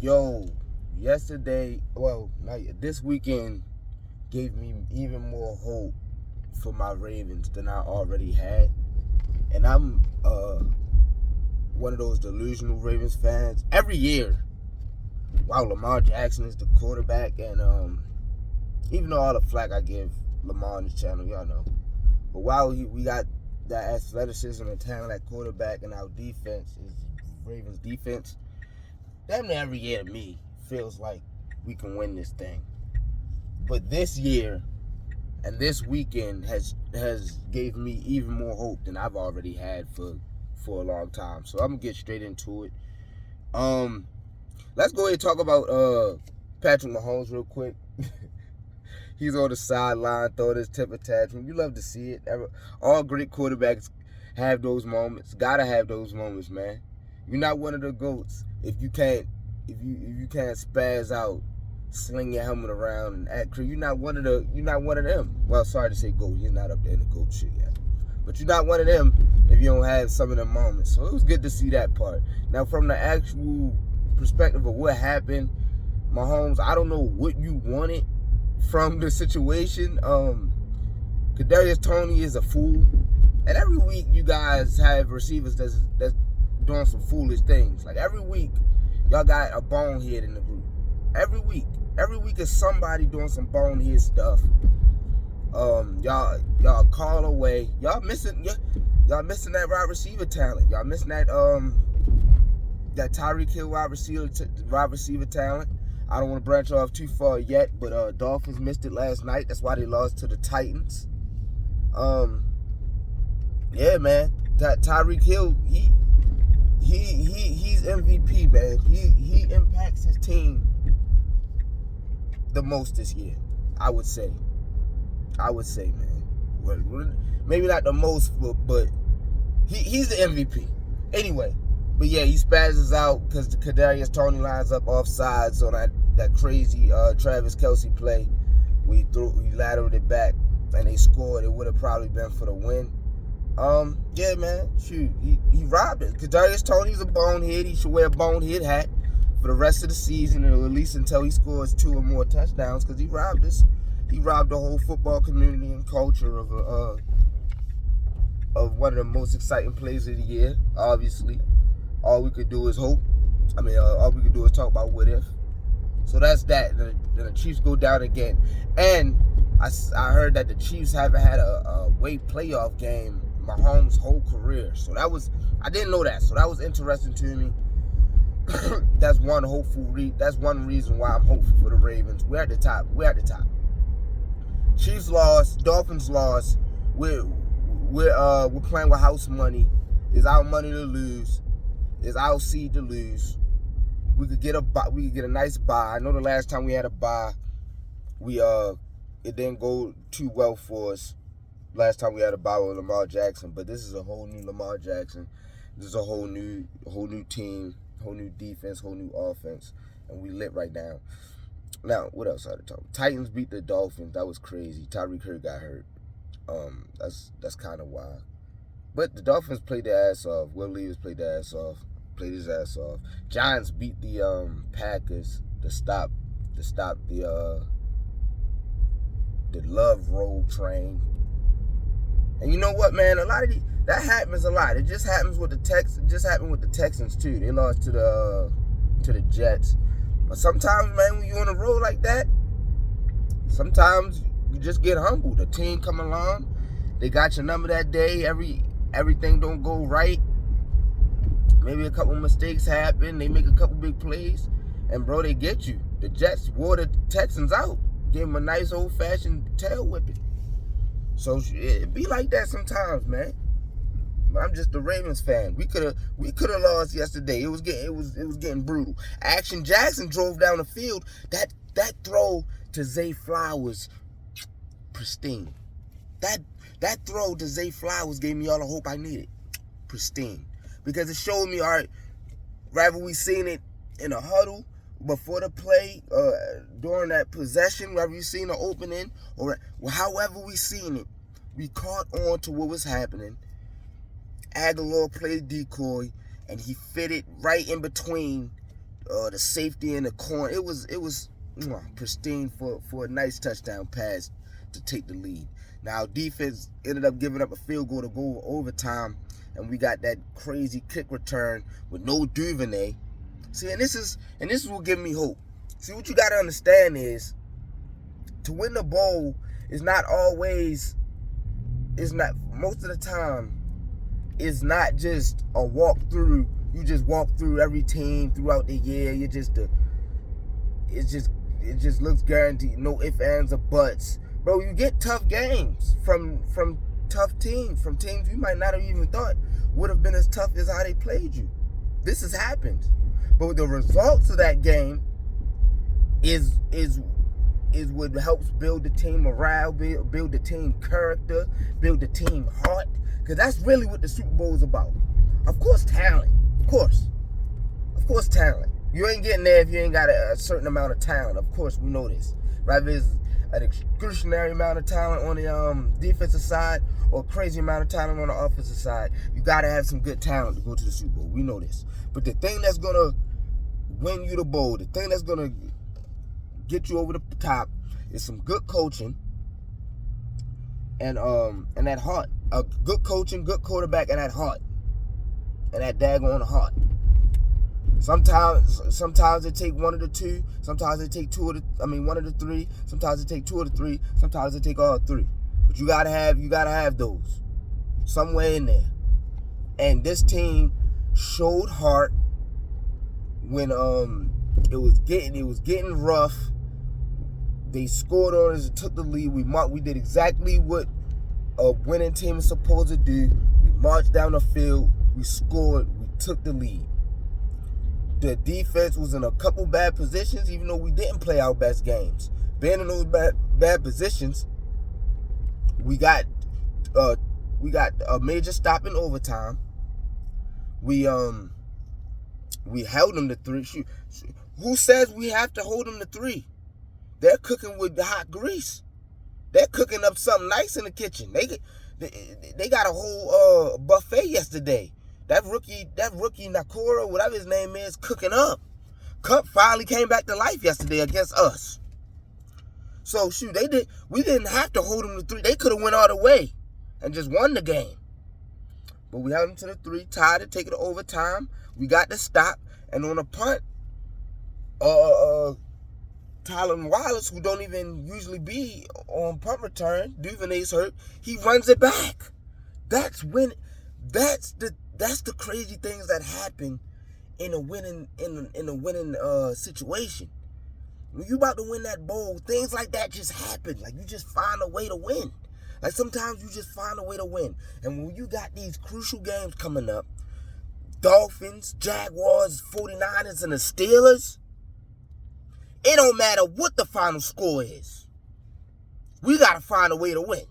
Yo, yesterday, this weekend gave me even more hope for my Ravens than I already had. And I'm one of those delusional Ravens fans. Every year, while Lamar Jackson is the quarterback, and even though all the flack I give Lamar on this channel, y'all know. But while we got that athleticism and talent at quarterback, and our defense is Ravens defense, damn near every year to me feels like we can win this thing. But this year and this weekend has gave me even more hope than I've already had for a long time. So I'm gonna get straight into it. Let's go ahead and talk about Patrick Mahomes real quick. He's on the sideline throwing his temper tantrum. You love to see it. All great quarterbacks have those moments. Gotta have those moments, man. You're not one of the GOATs if you can't spaz out, sling your helmet around and act crazy. You're not one of them. Well, sorry to say GOAT. He's not up there in the GOAT shit yet. But you're not one of them if you don't have some of them moments. So it was good to see that part. Now, from the actual perspective of what happened, Mahomes, I don't know what you wanted from the situation. Kadarius Toney is a fool. And every week you guys have receivers that's doing some foolish things. Like every week, y'all got a bonehead in the group. Every week is somebody doing some bonehead stuff. Y'all call away. Y'all missing that wide receiver talent. Y'all missing that Tyreek Hill wide receiver talent. I don't want to branch off too far yet, but Dolphins missed it last night. That's why they lost to the Titans. Yeah, man. Tyreek Hill, he's MVP, man. He impacts his team the most this year, I would say, man. Well, maybe not the most, but he's the MVP. Anyway, but yeah, he spazzes out because the Kadarius Toney lines up offsides on that crazy Travis Kelce play. We lateraled it back and they scored. It would have probably been for the win. Yeah, man, shoot, he robbed it. Kadarius Toney's a bonehead. He should wear a bonehead hat for the rest of the season, or at least until he scores 2 or more touchdowns, because he robbed us. He robbed the whole football community and culture of one of the most exciting plays of the year. Obviously, all we could do is hope. All we could do is talk about what if. So that's that. Then the Chiefs go down again, and I heard that the Chiefs haven't had a away playoff game Mahomes' whole career. So I didn't know that. So that was interesting to me. That's one reason why I'm hopeful for the Ravens. We're at the top. Chiefs lost. Dolphins lost. We're playing with house money. It's our money to lose. It's our seed to lose. We could get a nice bye. I know the last time we had a bye, it didn't go too well for us. Last time we had a bye with Lamar Jackson, but this is a whole new Lamar Jackson. This is a whole new team, whole new defense, whole new offense, and we lit right now. Now, what else I had to talk about? Titans beat the Dolphins. That was crazy. Tyreek Hill got hurt. That's kind of wild. But the Dolphins played their ass off. Will Levis played his ass off. Giants beat the Packers to stop the love roll train. And you know what, man? A lot of that happens a lot. It just happens with the happened with the Texans too. They lost to the Jets. But sometimes, man, when you're on a roll like that, sometimes you just get humbled. The team come along, they got your number that day. Everything don't go right. Maybe a couple mistakes happen. They make a couple big plays, and bro, they get you. The Jets wore the Texans out. Gave them a nice old-fashioned tail whipping. So it be like that sometimes, man. But I'm just a Ravens fan. We could have lost yesterday. It was getting brutal. Action Jackson drove down the field. That throw to Zay Flowers, pristine. That throw to Zay Flowers gave me all the hope I needed. Pristine. Because it showed me, all right, rather we seen it in a huddle before the play, during that possession, whether you seen the opening, or however we seen it, we caught on to what was happening. Aguilar played decoy, and he fitted right in between the safety in the corner. It was pristine for a nice touchdown pass to take the lead. Now defense ended up giving up a field goal to go overtime, and we got that crazy kick return with no Duvernay. See, and this is what gives me hope. See, what you got to understand is, to win the bowl is not always, most of the time, it's not just a walkthrough. You just walk through every team throughout the year. It just looks guaranteed. No ifs, ands, or buts. Bro, you get tough games from tough teams, from teams you might not have even thought would have been as tough as how they played you. This has happened. But the results of that game is what helps build the team morale, build the team character, build the team heart. Because that's really what the Super Bowl is about. Of course, talent. Of course, talent. You ain't getting there if you ain't got a certain amount of talent. Of course, we know this. Right? There's an excruciating amount of talent on the defensive side, or a crazy amount of talent on the offensive side. You got to have some good talent to go to the Super Bowl. We know this. But the thing that's going to win you the bowl, the thing that's going to get you over the top, is some good coaching and that heart. Good coaching, good quarterback, and that heart. And that daggone heart. Sometimes it take one of the two. Sometimes it take one of the three. Sometimes it take two of the three. Sometimes it take all three. But you gotta have those somewhere in there. And this team showed heart when it was getting rough. They scored on us and took the lead. We did exactly what a winning team is supposed to do. We marched down the field. We scored. We took the lead. The defense was in a couple bad positions, even though we didn't play our best games. Being in those bad positions, we got a major stop in overtime. We held them to 3. Who says we have to hold them to 3? They're cooking with hot grease. They're cooking up something nice in the kitchen. They got a whole buffet yesterday. That rookie Nakora, whatever his name is, cooking up. Cup finally came back to life yesterday against us. So shoot, we didn't have to hold them to 3. They could have went all the way and just won the game. But we held them to the 3, tied it, take it to overtime. We got the stop, and on a punt, Tylen Wallace, who don't even usually be on punt return, Duvernay's hurt, he runs it back. That's the crazy things that happen in a winning situation. When you about to win that bowl, things like that just happen. Like, you just find a way to win. Like, sometimes you just find a way to win. And when you got these crucial games coming up, Dolphins, Jaguars, 49ers, and the Steelers, it don't matter what the final score is. We got to find a way to win.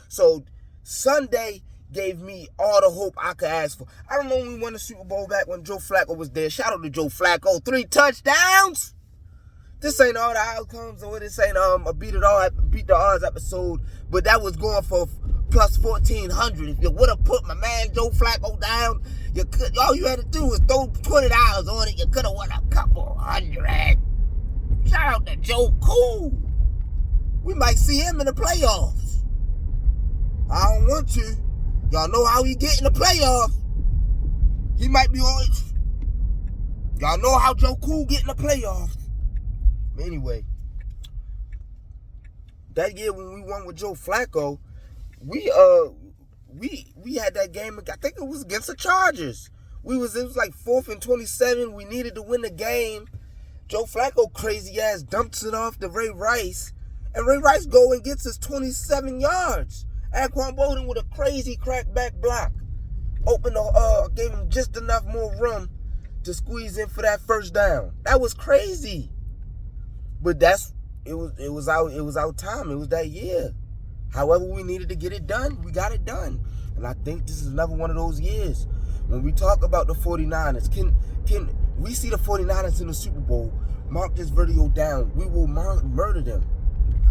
So Sunday gave me all the hope I could ask for. I don't know when we won the Super Bowl back when Joe Flacco was there. Shout out to Joe Flacco. 3 touchdowns. This ain't all the outcomes, or this ain't a beat the odds episode, but that was going for plus 1,400. If you would have put my man Joe Flacco down, all you had to do was throw $20 on it. You could have won a couple hundred. Shout out to Joe Cool. We might see him in the playoffs. I don't want to. Y'all know how he get in the playoffs. He might be on it. Y'all know how Joe Cool get in the playoffs. Anyway, that year when we won with Joe Flacco, we had that game. I think it was against the Chargers. It was like 4th and 27. We needed to win the game. Joe Flacco crazy ass dumps it off to Ray Rice, and Ray Rice go and gets us 27 yards. Anquan Bolden with a crazy crackback block, gave him just enough more room to squeeze in for that first down. That was crazy. But it was our time. It was that year. However we needed to get it done, we got it done. And I think this is another one of those years. When we talk about the 49ers, can we see the 49ers in the Super Bowl? Mark this video down. We will murder them.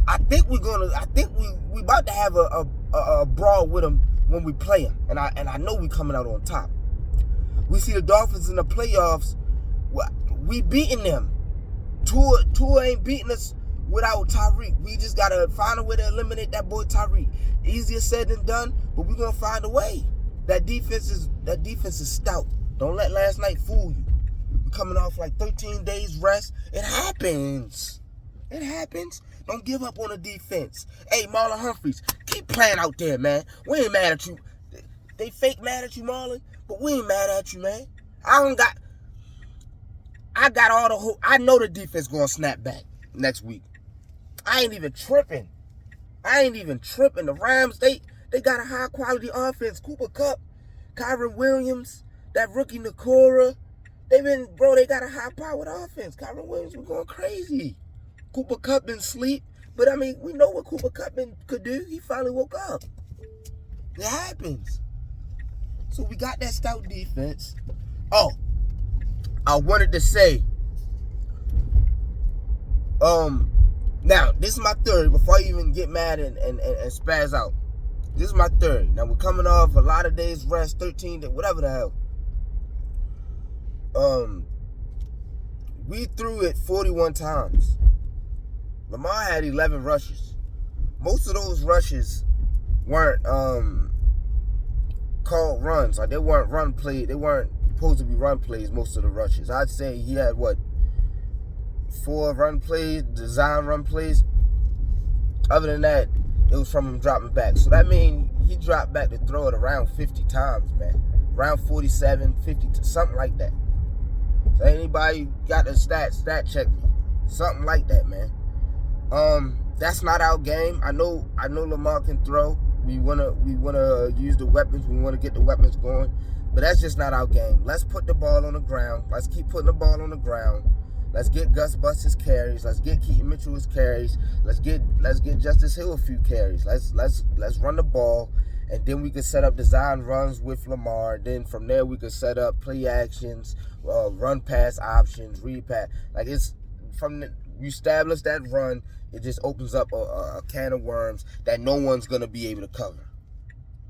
I think we about to have a brawl with them when we play them. And I know we coming out on top. We see the Dolphins in the playoffs. we beating them. Tua ain't beating us without Tyreek. We just gotta find a way to eliminate that boy Tyreek. Easier said than done, but we're gonna find a way. That defense is stout. Don't let last night fool you. We're coming off like 13 days rest. It happens. It happens. Don't give up on the defense. Hey, Marlon Humphreys, keep playing out there, man. We ain't mad at you. They fake mad at you, Marlon, but we ain't mad at you, man. I got all the hope. I know the defense gonna snap back next week. I ain't even tripping. The Rams, they got a high quality offense. Cooper Kupp, Kyron Williams, that rookie Nakora. They got a high powered offense. Kyron Williams was going crazy. Cooper Kupp been sleep, but I mean, we know what Cooper Kupp could do. He finally woke up. It happens. So we got that stout defense. Oh, I wanted to say, now this is my theory. Before you even get mad and spaz out, this is my theory. Now we're coming off a lot of days rest, 13 days, whatever the hell. We threw it 41 times. Lamar had 11 rushes. Most of those rushes weren't called runs. Like, they weren't run plays. They weren't supposed to be run plays, most of the rushes. I'd say he had, 4 run plays, design run plays. Other than that, it was from him dropping back. So that means he dropped back to throw it around 50 times, man. Around 47, 50, something like that. So anybody got the stat check me. Something like that, man. That's not our game. I know Lamar can throw. We wanna use the weapons. We wanna get the weapons going. But that's just not our game. Let's put the ball on the ground. Let's keep putting the ball on the ground. Let's get Gus Bus his carries. Let's get Keaton Mitchell his carries. Let's get Justice Hill a few carries. Let's run the ball, and then we can set up design runs with Lamar. Then from there we can set up play actions, run pass options, read pass. Like, it's from you establish that run, it just opens up a can of worms that no one's gonna be able to cover.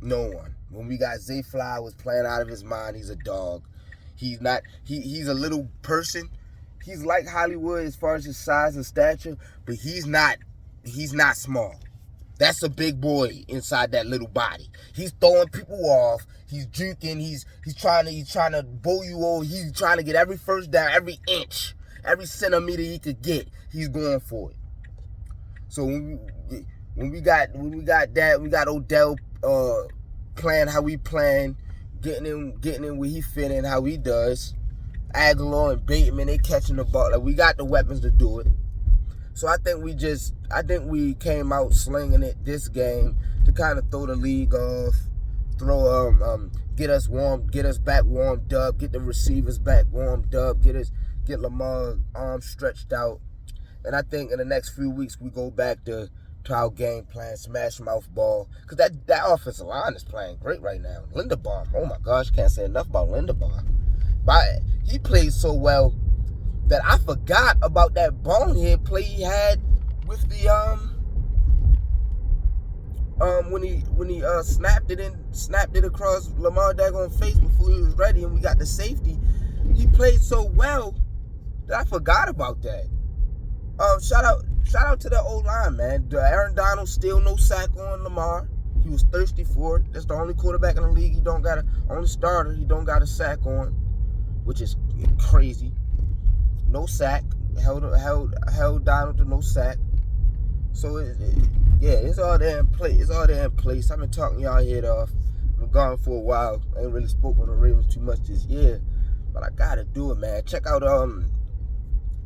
No one. When we got Zay Flowers playing out of his mind, he's a dog. He's not. He's a little person. He's like Hollywood as far as his size and stature, but he's not small. That's a big boy inside that little body. He's throwing people off. He's juking. He's trying to bowl you over. He's trying to get every first down, every inch, every centimeter he could get. He's going for it. So when we got that, we got Odell playing how we playing, getting in where he fit in, how he does. Aguilar and Bateman, they catching the ball. Like, we got the weapons to do it. So I think we came out slinging it this game to kind of throw the league off, get us back warmed up, get the receivers back warmed up, get Lamar arms stretched out. And I think in the next few weeks we go back to our game plan, smash mouth ball. Because that offensive line is playing great right now. Linderbaum, oh my gosh, can't say enough about Linderbaum. But he played so well that I forgot about that bonehead play he had with the when he snapped it across Lamar Dagon's face before he was ready, and we got the safety. He played so well that I forgot about that. Shout out to the O-line, man. Aaron Donald still no sack on Lamar. He was thirsty for it. That's the only quarterback in the league only starter he don't got a sack on, which is crazy. No sack. Held Donald to no sack. So it's all there in place. I've been talking y'all head off. I'm gone for a while. I ain't really spoken on the Ravens too much this year, but I gotta do it, man. Check out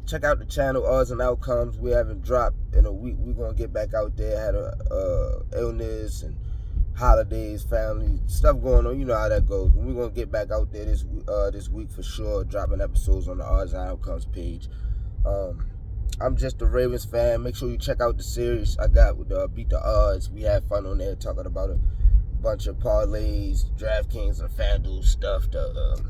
the channel, Odds and Outcomes. We haven't dropped in a week. We're gonna get back out there. Had a illness and holidays, family stuff going on. You know how that goes. We're gonna get back out there this week for sure, dropping episodes on the Odds and Outcomes page. I'm just a Ravens fan. Make sure you check out the series I got with Beat the Odds. We had fun on there talking about a bunch of parlays, DraftKings and FanDuel stuff, the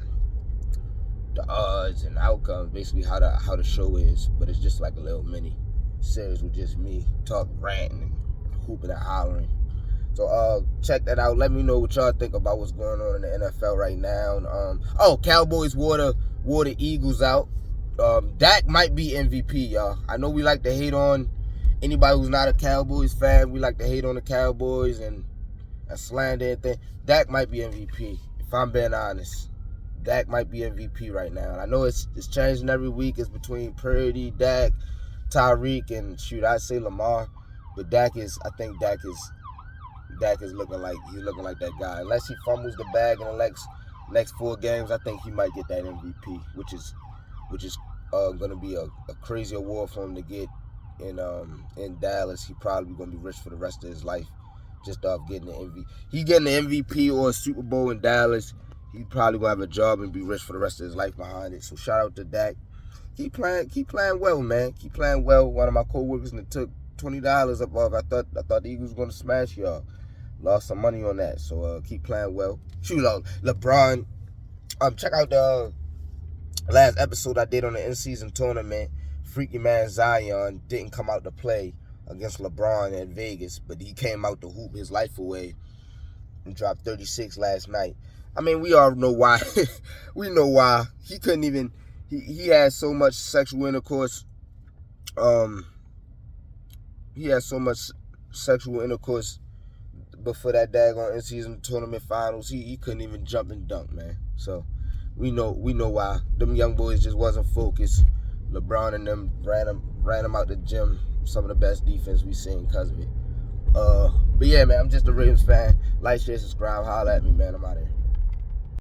odds and outcomes, basically how the show is. But it's just like a little mini series with just me talking, ranting, and hooping and hollering. So check that out. Let me know what y'all think about what's going on in the NFL right now. Cowboys wore the Eagles out. Dak might be MVP, y'all. I know we like to hate on anybody who's not a Cowboys fan. We like to hate on the Cowboys and slander and thing. Dak might be MVP, if I'm being honest. Dak might be MVP right now. And I know it's changing every week. It's between Purdy, Dak, Tyreek, and shoot, I'd say Lamar. But I think Dak is looking like that guy. Unless he fumbles the bag in the next 4 games, I think he might get that MVP, which is going to be a crazy award for him to get in Dallas. He probably going to be rich for the rest of his life just off getting the MVP. He getting the MVP or a Super Bowl in Dallas. He probably going to have a job and be rich for the rest of his life behind it. So shout out to Dak. Keep playing well, man. Keep playing well. One of my coworkers took $20 up off. I thought the Eagles were going to smash y'all. Lost some money on that. So keep playing well. Shoot out LeBron. Check out the last episode I did on the in-season tournament. Freaky man Zion didn't come out to play against LeBron at Vegas, but he came out to hoop his life away and dropped 36 last night. I mean, we all know why. We know why. He couldn't even, he had so much sexual intercourse. He had so much sexual intercourse before that daggone in-season tournament finals. He couldn't even jump and dunk, man. So we know why. Them young boys just wasn't focused. LeBron and them ran him out the gym. Some of the best defense we seen because of it. But yeah, man, I'm just a Ravens fan. Like, share, subscribe, holler at me, man. I'm out here.